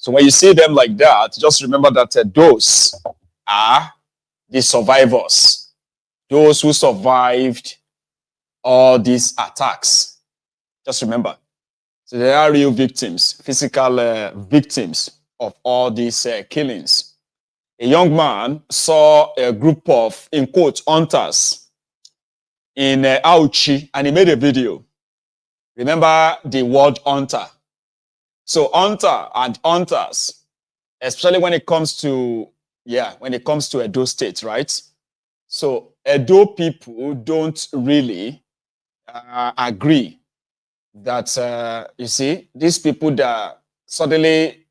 So when you see them like that, just remember that those are the survivors, those who survived all these attacks. Just remember. So they are real victims, physical victims of all these killings. A young man saw a group of, in quotes, hunters in Auchi, and he made a video. Remember the word hunter. So hunter and hunters, especially when it comes to, Edo State, right? So Edo people don't really agree that, you see, these people that suddenly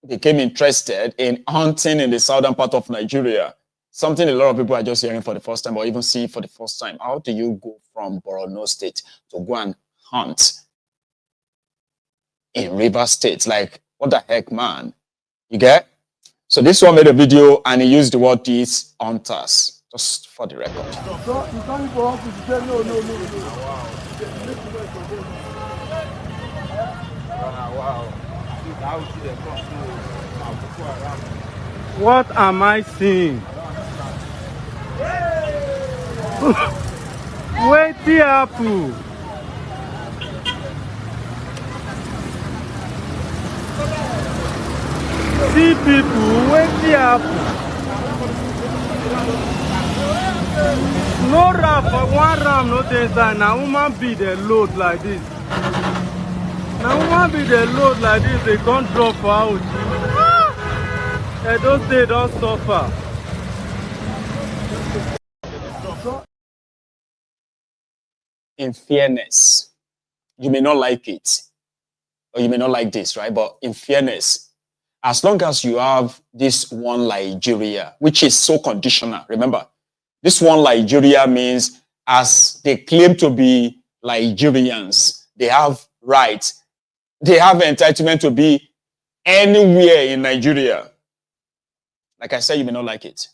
became interested in hunting in the southern part of Nigeria, something a lot of people are just hearing for the first time or even see for the first time. How do you go from Borno State to go and hunt in River State? Like, what the heck, man? You get? So this one made a video and he used the word these hunters, just for the record. What am I seeing? Wait the apple. See people, wait the apple. No ram for one ram, no inside. Now woman be the load like this. Now woman be the load like this. They can't drop out. They don't say don't suffer. In fairness, you may not like it, or you may not like this, right? But in fairness, as long as you have this one Nigeria, which is so conditional, remember, this one Nigeria means as they claim to be Nigerians, they have rights, they have entitlement to be anywhere in Nigeria. Like I said, you may not like it.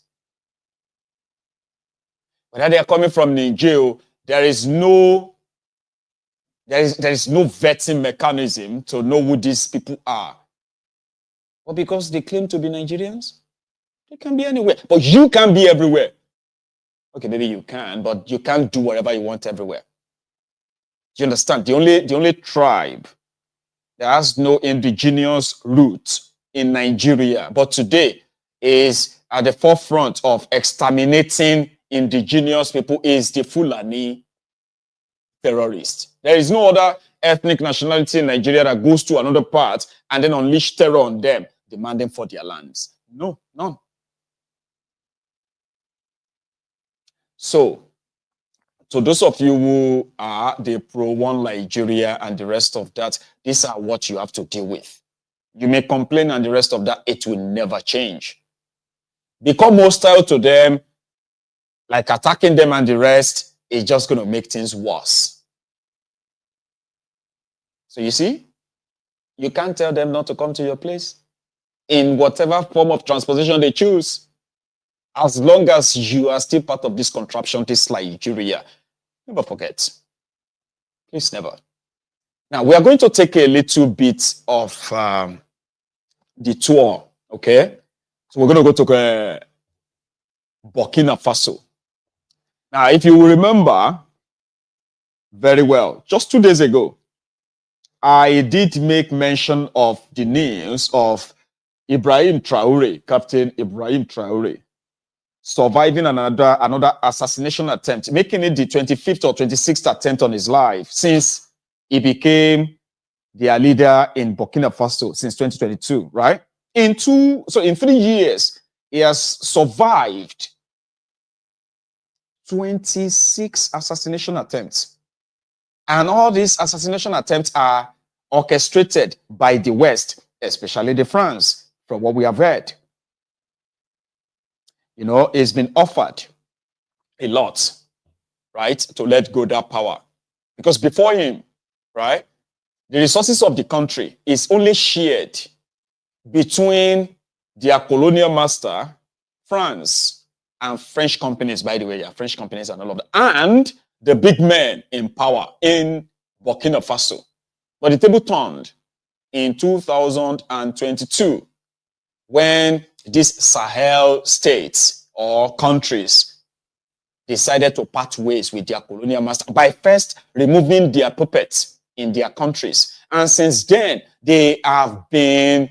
Whether they are coming from Nigeria, there is no vetting mechanism to know who these people are. But because they claim to be Nigerians, they can be anywhere. But you can't be everywhere. Okay, maybe you can, but you can't do whatever you want everywhere. Do you understand? The only tribe that has no indigenous roots in Nigeria, but today is at the forefront of exterminating indigenous people is the Fulani terrorists. There is no other ethnic nationality in Nigeria that goes to another part and then unleash terror on them, demanding for their lands. No, none. So, to those of you who are the pro-one Nigeria and the rest of that, these are what you have to deal with. You may complain and the rest of that, it will never change. Become hostile to them, like attacking them and the rest, is just going to make things worse. So you see, you can't tell them not to come to your place in whatever form of transportation they choose. As long as you are still part of this contraption, this Nigeria, never forget. Please never. Now, we are going to take a little bit of the tour, okay? So we're going to go to Burkina Faso. Now, if you remember very well, just 2 days ago, I did make mention of the news of Ibrahim Traore, Captain Ibrahim Traore, surviving another assassination attempt, making it the 25th or 26th attempt on his life since he became their leader in Burkina Faso since 2022, right? In 3 years, he has survived 26 assassination attempts. And all these assassination attempts are orchestrated by the West, especially the France, from what we have heard. You know, it's been offered a lot, right, to let go that power. Because before him, right, the resources of the country is only shared between their colonial master, France, and French companies, by the way, French companies and all of that, and the big men in power in Burkina Faso. But the table turned in 2022 when these Sahel states or countries decided to part ways with their colonial master by first removing their puppets in their countries. And since then, they have been,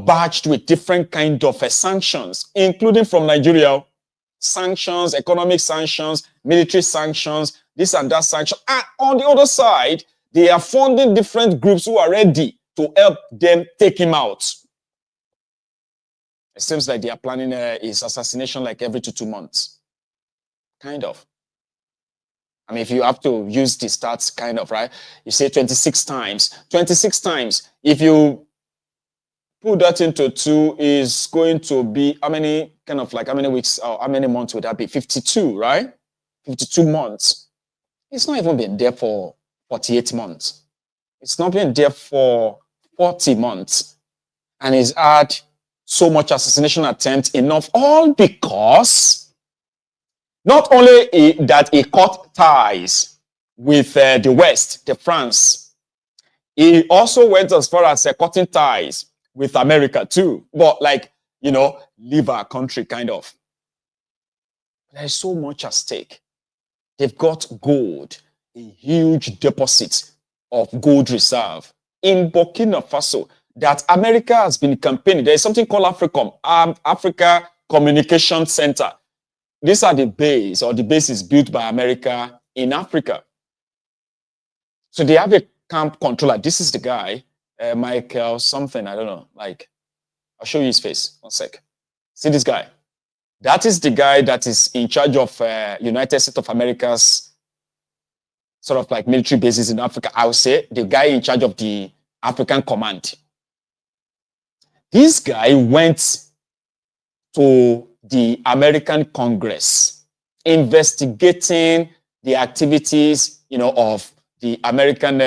badged with different kind of sanctions, including from Nigeria. Sanctions, economic sanctions, military sanctions, this and that sanction. And on the other side, they are funding different groups who are ready to help them take him out. It seems like they are planning his assassination like every 2 months. Kind of. I mean, if you have to use the stats, kind of, right? You say 26 times. 26 times. If you put that into 2, is going to be how many weeks or how many months would that be? 52, right? 52 months. It's not even been there for 48 months. It's not been there for 40 months. And he's had so much assassination attempts, enough, all because not only that he cut ties with the West, the France, he also went as far as cutting ties with America too. But leave our country kind of. There's so much at stake. They've got gold, a huge deposit of gold reserve in Burkina Faso that America has been campaigning. There is something called Africa Communication Center. These are the bases built by America in Africa. So they have a camp controller. This is the guy, Michael something, I don't know. I'll show you his face. 1 sec. See this guy? That is the guy that is in charge of United States of America's sort of like military bases in Africa. I would say the guy in charge of the African Command. This guy went to the American Congress investigating the activities, of the American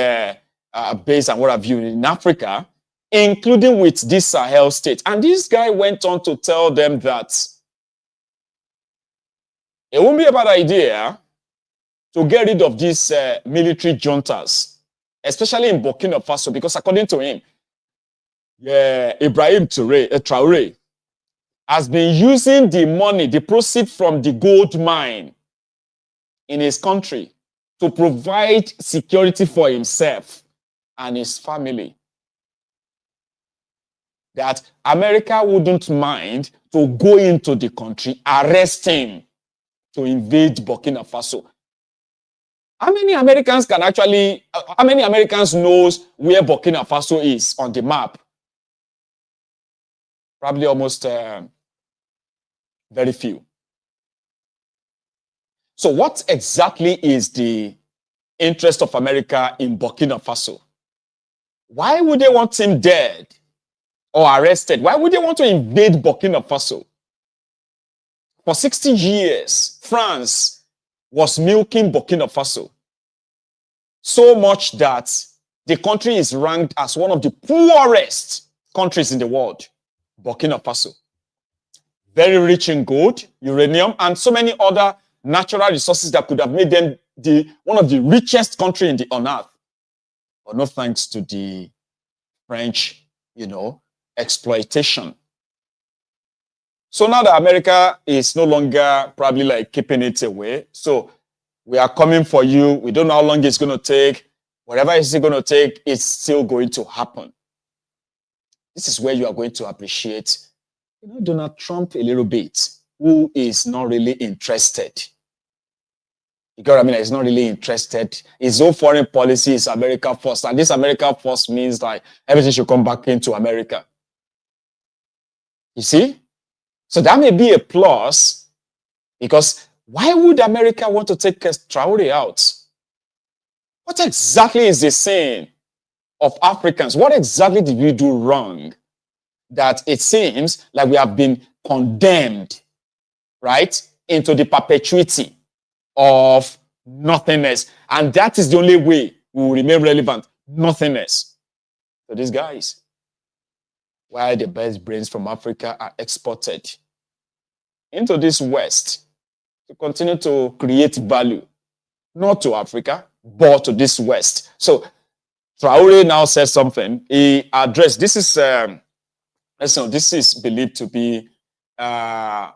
base and what have you in Africa, including with this Sahel state. And this guy went on to tell them that it won't be a bad idea to get rid of these military juntas, especially in Burkina Faso, because according to him, Ibrahim Traore has been using the money, the proceeds from the gold mine in his country to provide security for himself and his family. That America wouldn't mind to go into the country, arrest him to invade Burkina Faso. How many Americans knows where Burkina Faso is on the map? Probably almost very few. So what exactly is the interest of America in Burkina Faso? Why would they want him dead or arrested? Why would they want to invade Burkina Faso? For 60 years, France was milking Burkina Faso. So much that the country is ranked as one of the poorest countries in the world, Burkina Faso. Very rich in gold, uranium, and so many other natural resources that could have made them one of the richest countries on earth. But no thanks to the French, exploitation. So now that America is no longer probably keeping it away. So we are coming for you. We don't know how long it's going to take. Whatever it's going to take, it's still going to happen. This is where you are going to appreciate, Donald Trump a little bit, who is not really interested. You got what I mean? He's not really interested. His whole foreign policy is America first. And this America first means that everything should come back into America. You see? So that may be a plus, because why would America want to take Traore out? What exactly is the saying of Africans? What exactly did we do wrong that it seems like we have been condemned, right, into the perpetuity of nothingness? And that is the only way we will remain relevant. Nothingness. So these guys, why the best brains from Africa are exported into this West to continue to create value, not to Africa, but to this West. So Traore now says something. He addressed, this is Listen, this is believed to be, a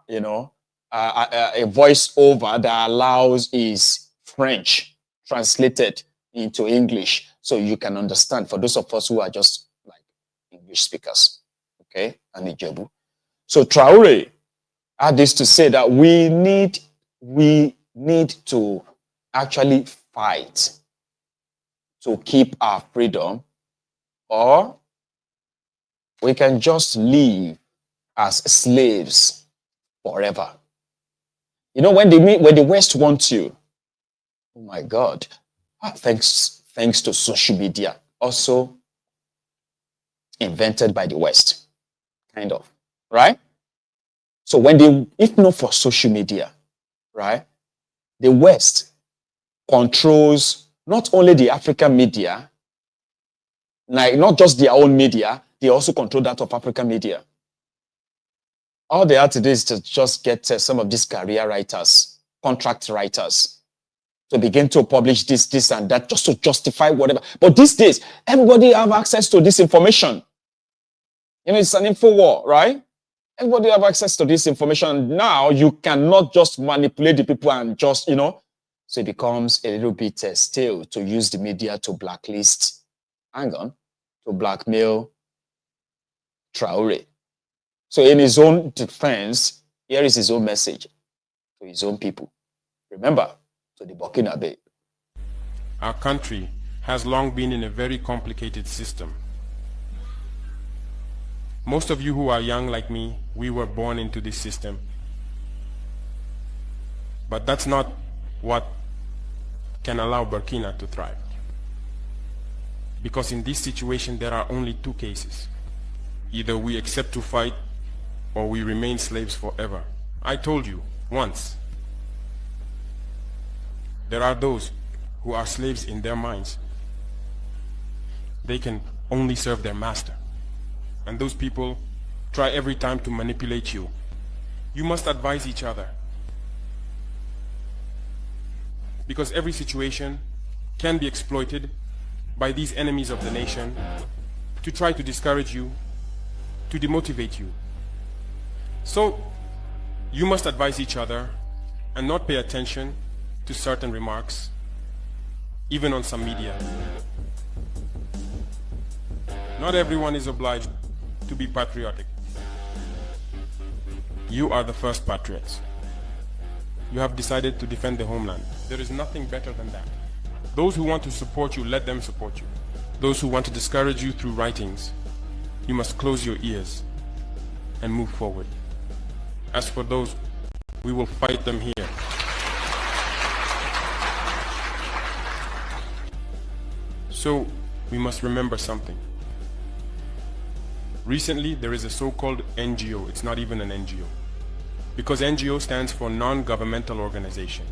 voiceover that allows is French translated into English, so you can understand. For those of us who are just like English speakers, okay, and Ijebu. So Traore had this to say that we need to actually fight to keep our freedom, or we can just live as slaves forever. You know, when the West wants you, oh my God, thanks to social media, also invented by the West, kind of, right? So if not for social media, right, the West controls not only the African media, like not just their own media, they also control that of African media. All they have to do is to just get some of these career writers, contract writers, to begin to publish this and that, just to justify whatever. But these days, everybody have access to this information. You know, it's an info war, right? Everybody have access to this information. Now you cannot just manipulate the people and just, so it becomes a little bit stale to use the media to blacklist, to blackmail Traore. So in his own defense, here is his own message to his own people. Remember, to the Burkinabe. Our country has long been in a very complicated system. Most of you who are young like me, we were born into this system. But that's not what can allow Burkina to thrive. Because in this situation, there are only two cases. Either we accept to fight, or we remain slaves forever. I told you once, there are those who are slaves in their minds. They can only serve their master. And those people try every time to manipulate you. You must advise each other. Because every situation can be exploited by these enemies of the nation to try to discourage you, to demotivate you. So you must advise each other and not pay attention to certain remarks, even on some media. Not everyone is obliged to be patriotic. You are the first patriots. You have decided to defend the homeland. There is nothing better than that. Those who want to support you, let them support you. Those who want to discourage you through writings, you must close your ears and move forward. As for those, we will fight them here. So, we must remember something. Recently, there is a so-called NGO. It's not even an NGO. Because NGO stands for non-governmental organization.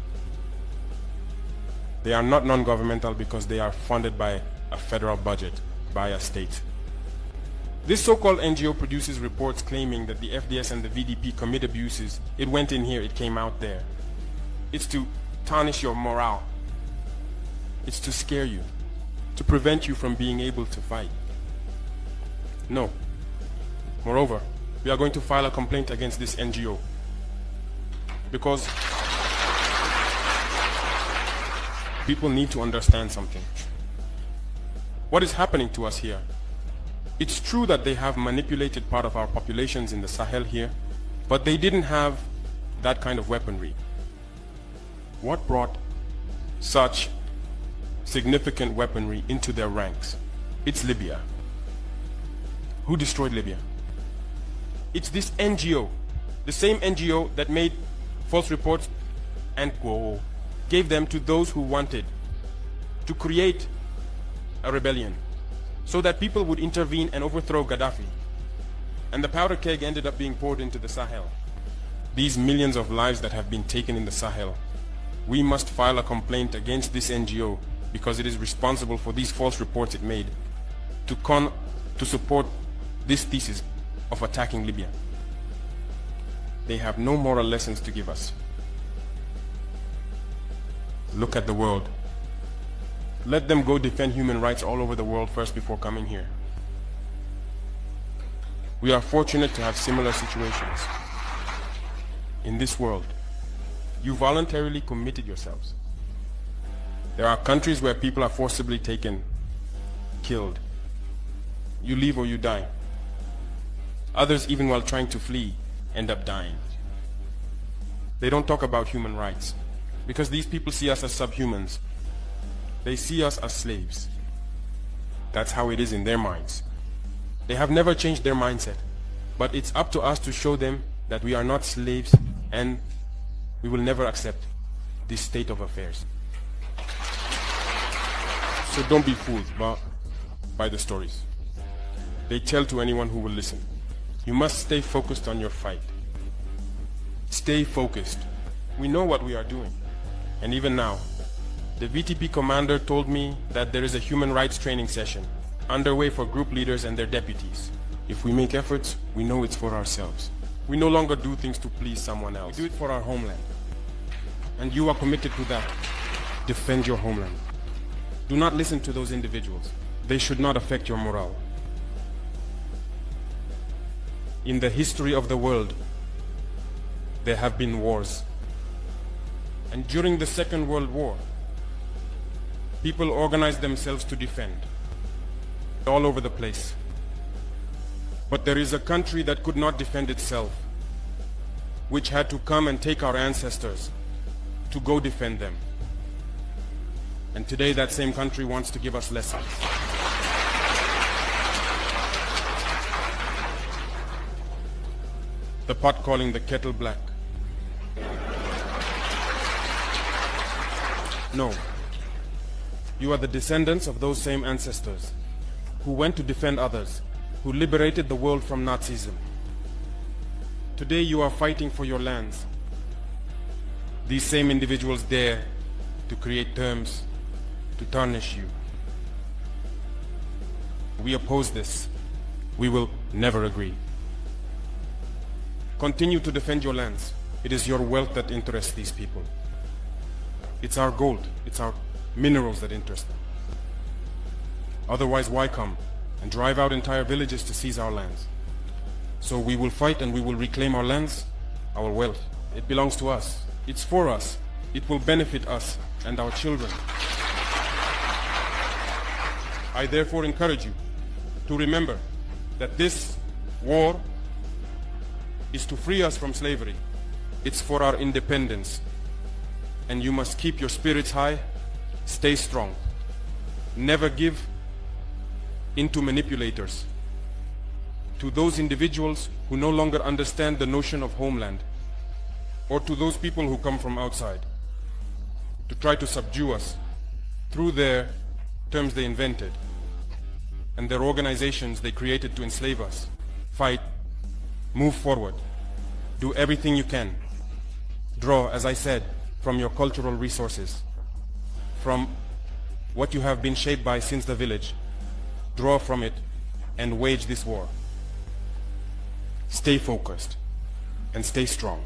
They are not non-governmental because they are funded by a federal budget, by a state. This so-called NGO produces reports claiming that the FDS and the VDP commit abuses. It went in here, it came out there. It's to tarnish your morale. It's to scare you, to prevent you from being able to fight. No. Moreover, we are going to file a complaint against this NGO because people need to understand something. What is happening to us here? It's true that they have manipulated part of our populations in the Sahel here, but they didn't have that kind of weaponry. What brought such significant weaponry into their ranks? It's Libya. Who destroyed Libya? It's this NGO, the same NGO that made false reports and gave them to those who wanted to create a rebellion so that people would intervene and overthrow Gaddafi. And the powder keg ended up being poured into the Sahel. These millions of lives that have been taken in the Sahel, we must file a complaint against this NGO because it is responsible for these false reports it made to support this thesis of attacking Libya. They have no moral lessons to give us. Look at the world. Let them go defend human rights all over the world first before coming here. We are fortunate to have similar situations. In this world, you voluntarily committed yourselves. There are countries where people are forcibly taken, killed. You leave or you die. Others, even while trying to flee, end up dying. They don't talk about human rights because these people see us as subhumans. They see us as slaves. That's how it is in their minds. They have never changed their mindset, but it's up to us to show them that we are not slaves and we will never accept this state of affairs. So don't be fooled by the stories. They tell to anyone who will listen. You must stay focused on your fight. Stay focused. We know what we are doing. And even now, the VTP commander told me that there is a human rights training session underway for group leaders and their deputies. If we make efforts, we know it's for ourselves. We no longer do things to please someone else. We do it for our homeland. And you are committed to that. Defend your homeland. Do not listen to those individuals. They should not affect your morale. In the history of the world, there have been wars. And during the Second World War, people organized themselves to defend all over the place. But there is a country that could not defend itself, which had to come and take our ancestors to go defend them. And today that same country wants to give us lessons. The pot calling the kettle black. No. You are the descendants of those same ancestors who went to defend others, who liberated the world from Nazism. Today you are fighting for your lands. These same individuals dare to create terms to tarnish you. We oppose this. We will never agree. Continue to defend your lands. It is your wealth that interests these people. It's our gold, it's our minerals that interest them. Otherwise, why come and drive out entire villages to seize our lands? So we will fight and we will reclaim our lands, our wealth. It belongs to us. It's for us. It will benefit us and our children. I therefore encourage you to remember that this war is to free us from slavery. It's for our independence. And you must keep your spirits high, stay strong. Never give into manipulators, to those individuals who no longer understand the notion of homeland, or to those people who come from outside to try to subdue us through their terms they invented and their organizations they created to enslave us. Fight, move forward, do everything you can. Draw, as I said, from your cultural resources, from what you have been shaped by since the village. Draw from it and wage this war. Stay focused and stay strong.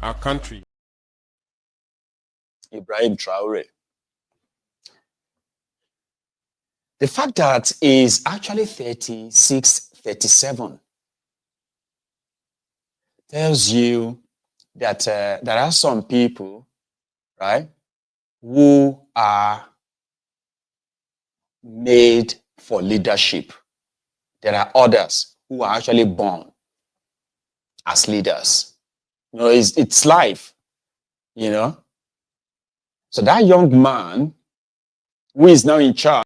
Our country. Ibrahim Traore. The fact that is actually 36, 37 tells you that there are some people, right, who are made for leadership. There are others who are actually born as leaders. You know, it's life, you know. So that young man who is now in charge